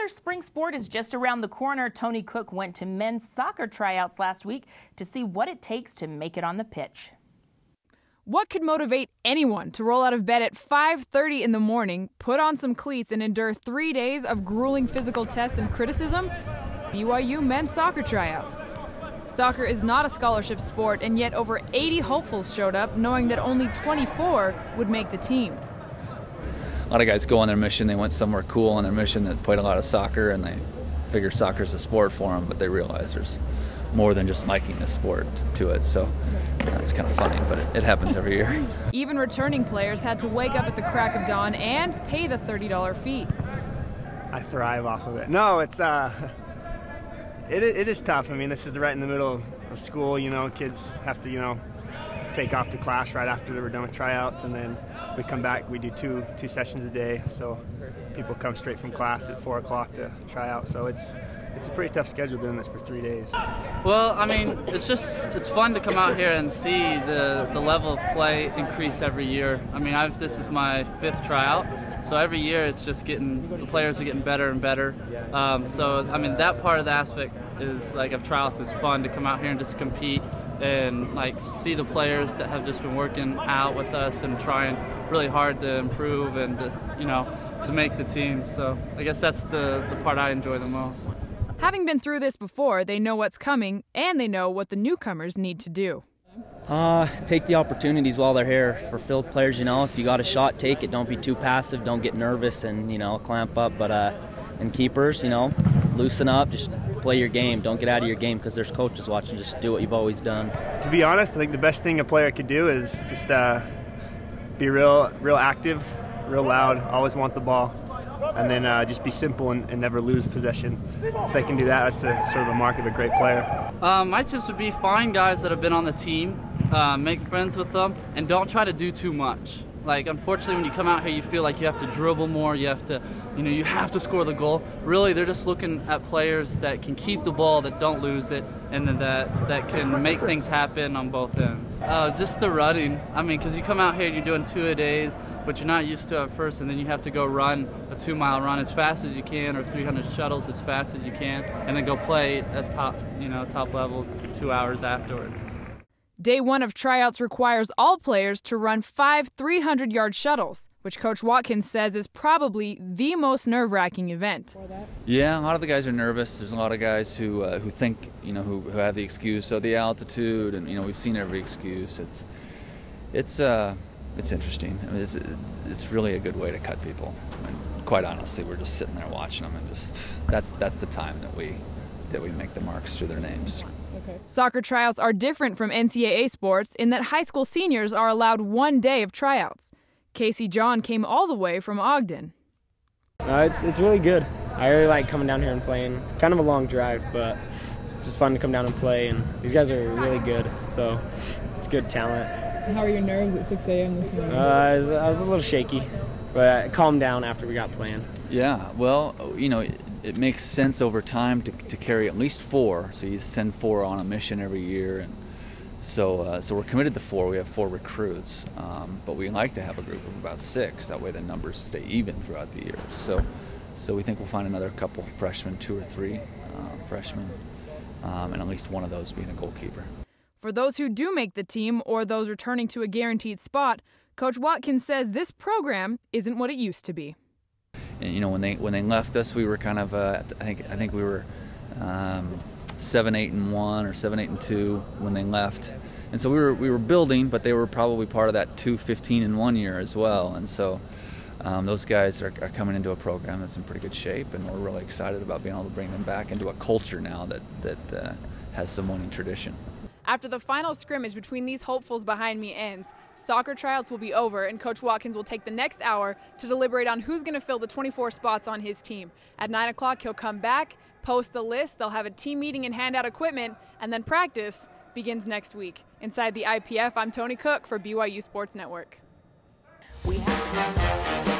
spring sport is just around the corner. Toni Cook went to men's soccer tryouts last week to see what it takes to make it on the pitch. What could motivate anyone to roll out of bed at 5:30 in the morning, put on some cleats, and endure 3 days of grueling physical tests and criticism? BYU men's soccer tryouts. Soccer is not a scholarship sport, and yet over 80 hopefuls showed up, knowing that only 24 would make the team. A lot of guys go on their mission. They went somewhere cool on their mission that played a lot of soccer, and they figure soccer's a sport for them, but they realize there's more than just liking the sport to it. So it's kind of funny, but it happens every year. Even returning players had to wake up at the crack of dawn and pay the $30 fee. I thrive off of it. No, it is tough. I mean, this is right in the middle of school. You know, kids have to, take off to class right after they were done with tryouts, and then we come back. We do two sessions a day, so people come straight from class at 4 o'clock to try out. So it's a pretty tough schedule doing this for 3 days. Well, I mean, it's fun to come out here and see the level of play increase every year. I mean, this is my 5th tryout, so every year it's just the players are getting better and better. So I mean, that part of the aspect is of tryouts is fun to come out here and just compete and see the players that have just been working out with us and trying really hard to improve and to make the team. So I guess that's the part I enjoy the most. Having been through this before, they know what's coming, and they know what the newcomers need to do. Take the opportunities while they're here. For field players, if you got a shot, take it. Don't be too passive. Don't get nervous and, clamp up. But and keepers, loosen up. Just play your game. Don't get out of your game because there's coaches watching. Just do what you've always done. To be honest, I think the best thing a player could do is just be real active, real loud, always want the ball, and then just be simple and never lose possession. If they can do that, that's sort of a mark of a great player. My tips would be find guys that have been on the team, make friends with them, and don't try to do too much. Unfortunately, when you come out here, you feel like you have to dribble more, you have to score the goal. Really, they're just looking at players that can keep the ball, that don't lose it, and then that can make things happen on both ends. Just the running. I mean, because you come out here and you're doing 2-a-days, which you're not used to at first, and then you have to go run a 2-mile run as fast as you can, or 300 shuttles as fast as you can, and then go play at top level 2 hours afterwards. Day 1 of tryouts requires all players to run 5 300-yard shuttles, which Coach Watkins says is probably the most nerve-wracking event. Yeah, a lot of the guys are nervous. There's a lot of guys who think, who have the excuse of the altitude, and we've seen every excuse. It's interesting. I mean, it's really a good way to cut people. And quite honestly, we're just sitting there watching them, and that's the time that we make the marks through their names. Okay. Soccer tryouts are different from NCAA sports in that high school seniors are allowed 1 day of tryouts. Casey John came all the way from Ogden. It's really good. I really like coming down here and playing. It's kind of a long drive, but it's just fun to come down and play, and these guys are really good, so it's good talent. How are your nerves at 6 a.m. this morning? I was a little shaky, but I calmed down after we got playing. Yeah, well, it makes sense over time to carry at least 4. So you send 4 on a mission every year, and so we're committed to 4. We have 4 recruits, but we like to have a group of about 6. That way the numbers stay even throughout the year. So we think we'll find another couple freshmen, 2 or 3 freshmen, and at least one of those being a goalkeeper. For those who do make the team or those returning to a guaranteed spot, Coach Watkins says this program isn't what it used to be. And when they left us, we were kind of I think we were 7-8-1 or 7-8-2 when they left, and so we were building, but they were probably part of that 2-15-1 year as well. And so those guys are coming into a program that's in pretty good shape, and we're really excited about being able to bring them back into a culture now that has some winning tradition. After the final scrimmage between these hopefuls behind me ends, soccer tryouts will be over, and Coach Watkins will take the next hour to deliberate on who's going to fill the 24 spots on his team. At 9 o'clock, he'll come back, post the list, they'll have a team meeting and hand out equipment, and then practice begins next week. Inside the IPF, I'm Toni Cook for BYU Sports Network. We have